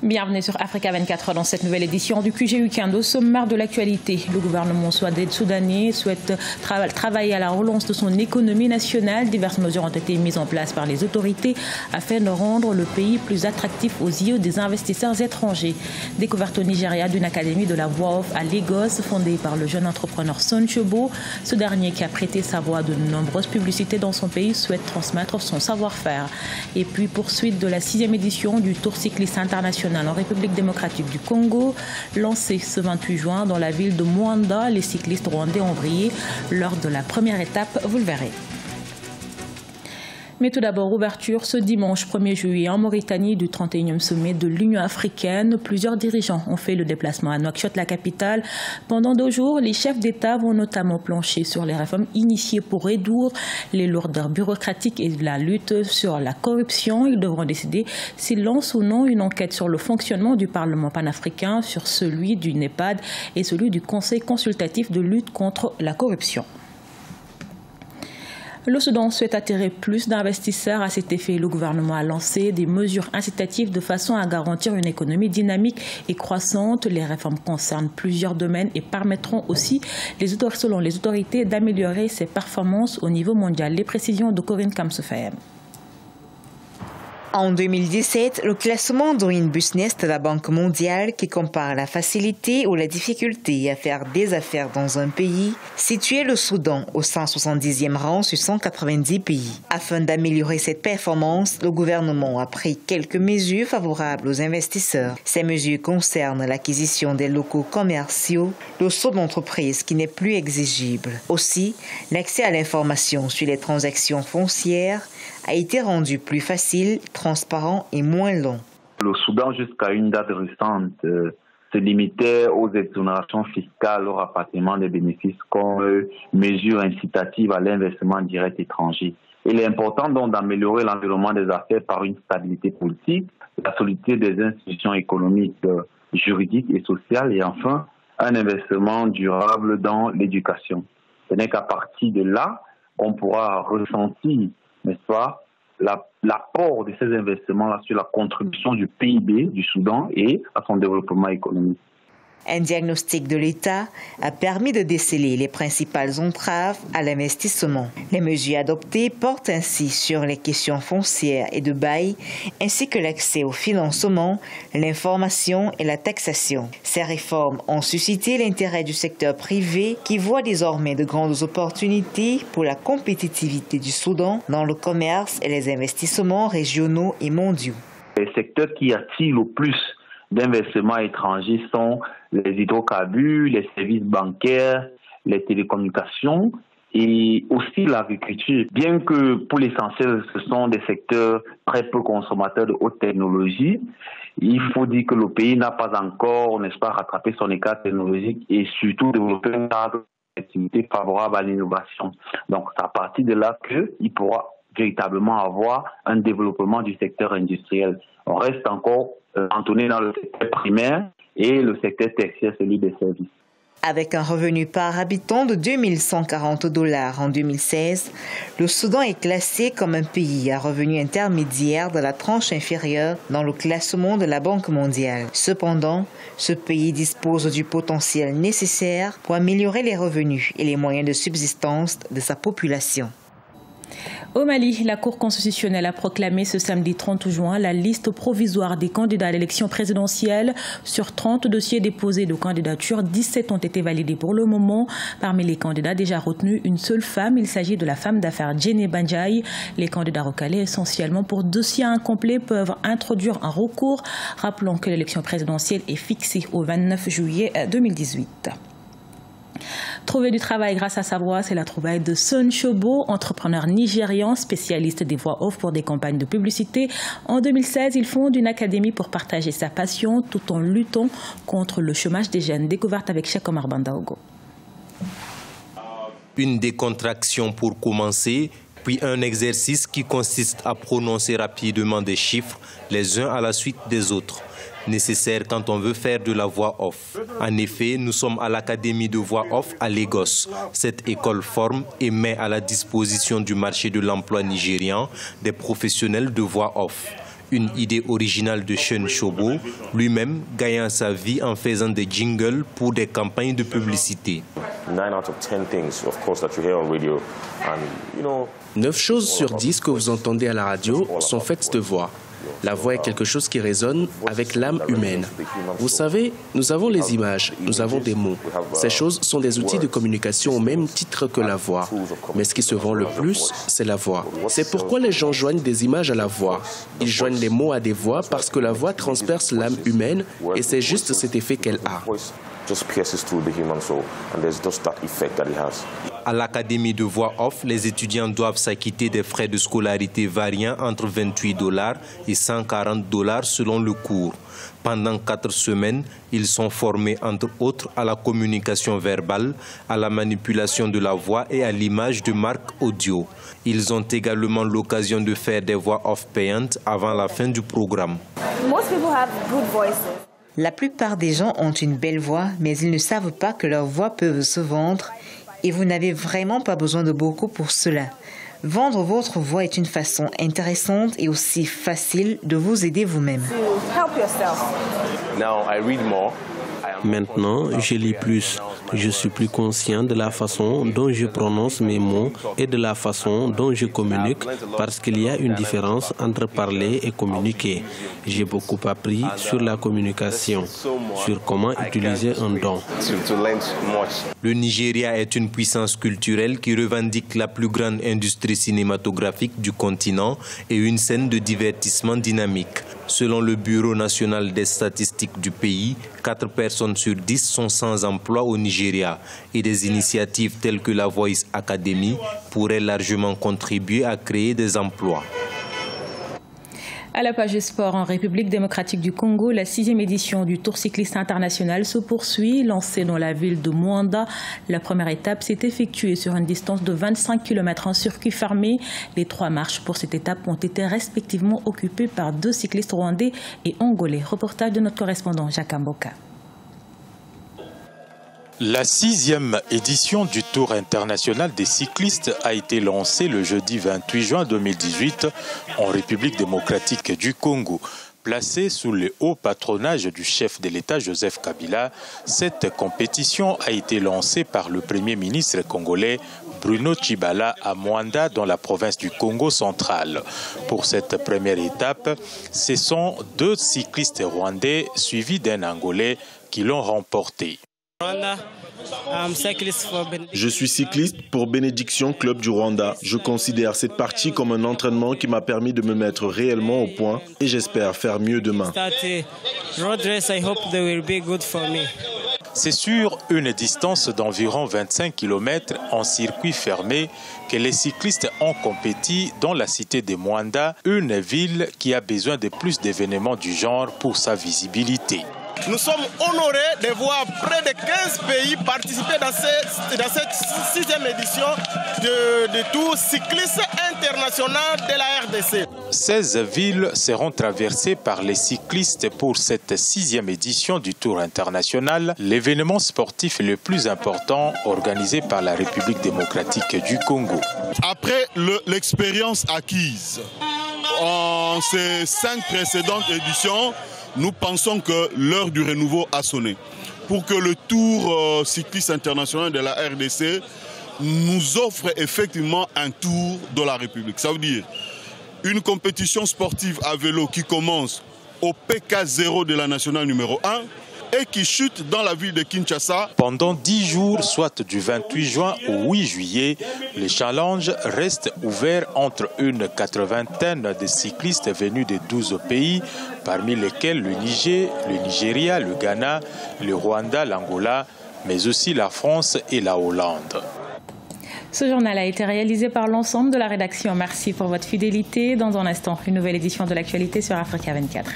Bienvenue sur Africa 24 dans cette nouvelle édition du QG Week-end. Au sommaire de l'actualité, le gouvernement soudanais souhaite travailler à la relance de son économie nationale. Diverses mesures ont été mises en place par les autorités afin de rendre le pays plus attractif aux yeux des investisseurs étrangers. Découverte au Nigeria d'une académie de la voix off à Lagos, fondée par le jeune entrepreneur Son Chobo. Ce dernier, qui a prêté sa voix à de nombreuses publicités dans son pays, souhaite transmettre son savoir-faire. Et puis poursuite de la 6e édition du Tour cycliste international en République démocratique du Congo. Lancé ce 28 juin dans la ville de Mwanda, les cyclistes rwandais ont brillé lors de la première étape, vous le verrez. Mais tout d'abord, ouverture ce dimanche 1er juillet en Mauritanie du 31e sommet de l'Union africaine. Plusieurs dirigeants ont fait le déplacement à Nouakchott, la capitale. Pendant 2 jours, les chefs d'État vont notamment plancher sur les réformes initiées pour réduire les lourdeurs bureaucratiques et la lutte sur la corruption. Ils devront décider s'ils lancent ou non une enquête sur le fonctionnement du Parlement panafricain, sur celui du NEPAD et celui du Conseil consultatif de lutte contre la corruption. Le Soudan souhaite attirer plus d'investisseurs. À cet effet, le gouvernement a lancé des mesures incitatives de façon à garantir une économie dynamique et croissante. Les réformes concernent plusieurs domaines et permettront aussi, selon les autorités, d'améliorer ses performances au niveau mondial. Les précisions de Corinne Kamsefem. En 2017, le classement Doing Business de la Banque mondiale, qui compare la facilité ou la difficulté à faire des affaires dans un pays, situait le Soudan au 170e rang sur 190 pays. Afin d'améliorer cette performance, le gouvernement a pris quelques mesures favorables aux investisseurs. Ces mesures concernent l'acquisition des locaux commerciaux, le saut d'entreprise qui n'est plus exigible. Aussi, l'accès à l'information sur les transactions foncières a été rendu plus facile, transparent et moins long. Le Soudan, jusqu'à une date récente, se limitait aux exonérations fiscales au rapatriement des bénéfices comme mesure incitative à l'investissement direct étranger. Il est important donc d'améliorer l'environnement des affaires par une stabilité politique, la solidité des institutions économiques, juridiques et sociales et enfin un investissement durable dans l'éducation. Ce n'est qu'à partir de là qu'on pourra ressentir, n'est-ce pas, l'apport de ces investissements-là sur la contribution du PIB du Soudan et à son développement économique. Un diagnostic de l'État a permis de déceler les principales entraves à l'investissement. Les mesures adoptées portent ainsi sur les questions foncières et de bail, ainsi que l'accès au financement, l'information et la taxation. Ces réformes ont suscité l'intérêt du secteur privé qui voit désormais de grandes opportunités pour la compétitivité du Soudan dans le commerce et les investissements régionaux et mondiaux. Les secteurs qui attirent le plus d'investissements étrangers sont les hydrocarbures, les services bancaires, les télécommunications et aussi l'agriculture. Bien que pour l'essentiel, ce sont des secteurs très peu consommateurs de haute technologie, il faut dire que le pays n'a pas encore, n'est-ce pas, rattrapé son écart technologique et surtout développé un cadre d'activité favorable à l'innovation. Donc, c'est à partir de là qu'il pourra véritablement avoir un développement du secteur industriel. On reste encore cantonné dans le secteur primaire et le secteur tertiaire, celui des services. Avec un revenu par habitant de $2140 en 2016, le Soudan est classé comme un pays à revenu intermédiaire de la tranche inférieure dans le classement de la Banque mondiale. Cependant, ce pays dispose du potentiel nécessaire pour améliorer les revenus et les moyens de subsistance de sa population. Au Mali, la Cour constitutionnelle a proclamé ce samedi 30 juin la liste provisoire des candidats à l'élection présidentielle. Sur 30 dossiers déposés de candidature, 17 ont été validés pour le moment. Parmi les candidats déjà retenus, une seule femme. Il s'agit de la femme d'affaires Djene Bandiaï. Les candidats recalés essentiellement pour dossiers incomplets peuvent introduire un recours. Rappelons que l'élection présidentielle est fixée au 29 juillet 2018. Trouver du travail grâce à sa voix, c'est la trouvaille de Son Chobo, entrepreneur nigérian, spécialiste des voix off pour des campagnes de publicité. En 2016, il fonde une académie pour partager sa passion tout en luttant contre le chômage des jeunes. Découverte avec Cheikh Omar Bandaogo. Une décontraction pour commencer, puis un exercice qui consiste à prononcer rapidement des chiffres les uns à la suite des autres. Nécessaire quand on veut faire de la voix off. En effet, nous sommes à l'Académie de voix off à Lagos. Cette école forme et met à la disposition du marché de l'emploi nigérian des professionnels de voix off. Une idée originale de Sean Chobo, lui-même gagnant sa vie en faisant des jingles pour des campagnes de publicité. 9 choses sur 10 que vous entendez à la radio sont faites de voix. La voix est quelque chose qui résonne avec l'âme humaine. Vous savez, nous avons les images, nous avons des mots. Ces choses sont des outils de communication au même titre que la voix. Mais ce qui se vend le plus, c'est la voix. C'est pourquoi les gens joignent des images à la voix. Ils joignent les mots à des voix parce que la voix transperce l'âme humaine et c'est juste cet effet qu'elle a. À l'Académie de voix off, les étudiants doivent s'acquitter des frais de scolarité variant entre $28 et $140 selon le cours. Pendant 4 semaines, ils sont formés entre autres à la communication verbale, à la manipulation de la voix et à l'image de marques audio. Ils ont également l'occasion de faire des voix off payantes avant la fin du programme. La plupart des gens ont une belle voix, mais ils ne savent pas que leurs voix peuvent se vendre et vous n'avez vraiment pas besoin de beaucoup pour cela. Vendre votre voix est une façon intéressante et aussi facile de vous aider vous-même. Maintenant, je lis plus. Je suis plus conscient de la façon dont je prononce mes mots et de la façon dont je communique parce qu'il y a une différence entre parler et communiquer. J'ai beaucoup appris sur la communication, sur comment utiliser un don. Le Nigeria est une puissance culturelle qui revendique la plus grande industrie cinématographique du continent et une scène de divertissement dynamique. Selon le Bureau national des statistiques du pays, 4 personnes sur 10 sont sans emploi au Nigeria et des initiatives telles que la Voice Academy pourraient largement contribuer à créer des emplois. À la page sport, en République démocratique du Congo, la 6e édition du Tour cycliste international se poursuit. Lancée dans la ville de Mwanda, la première étape s'est effectuée sur une distance de 25 km en circuit fermé. Les 3 marches pour cette étape ont été respectivement occupées par 2 cyclistes rwandais et angolais. Reportage de notre correspondant Jacques Amboka. La 6e édition du Tour international des cyclistes a été lancée le jeudi 28 juin 2018 en République démocratique du Congo. Placée sous le haut patronage du chef de l'État Joseph Kabila, cette compétition a été lancée par le Premier ministre congolais Bruno Tshibala à Mwanda dans la province du Congo central. Pour cette première étape, ce sont 2 cyclistes rwandais suivis d'un Angolais qui l'ont remporté. Je suis cycliste pour Bénédiction Club du Rwanda. Je considère cette partie comme un entraînement qui m'a permis de me mettre réellement au point et j'espère faire mieux demain. C'est sur une distance d'environ 25 km en circuit fermé que les cyclistes ont compéti dans la cité de Mwanda, une ville qui a besoin de plus d'événements du genre pour sa visibilité. Nous sommes honorés de voir près de 15 pays participer dans cette 6e édition du Tour cycliste international de la RDC. 16 villes seront traversées par les cyclistes pour cette 6e édition du Tour international, l'événement sportif le plus important organisé par la République démocratique du Congo. Après l'expérience acquise en ces 5 précédentes éditions, nous pensons que l'heure du renouveau a sonné. Pour que le Tour cycliste international de la RDC nous offre effectivement un tour de la République. Ça veut dire une compétition sportive à vélo qui commence au PK0 de la nationale numéro 1 et qui chute dans la ville de Kinshasa. Pendant 10 jours, soit du 28 juin au 8 juillet, le challenge reste ouvert entre une 80aine de cyclistes venus de 12 pays, parmi lesquels le Niger, le Nigeria, le Ghana, le Rwanda, l'Angola, mais aussi la France et la Hollande. Ce journal a été réalisé par l'ensemble de la rédaction. Merci pour votre fidélité. Dans un instant, une nouvelle édition de l'actualité sur Africa 24.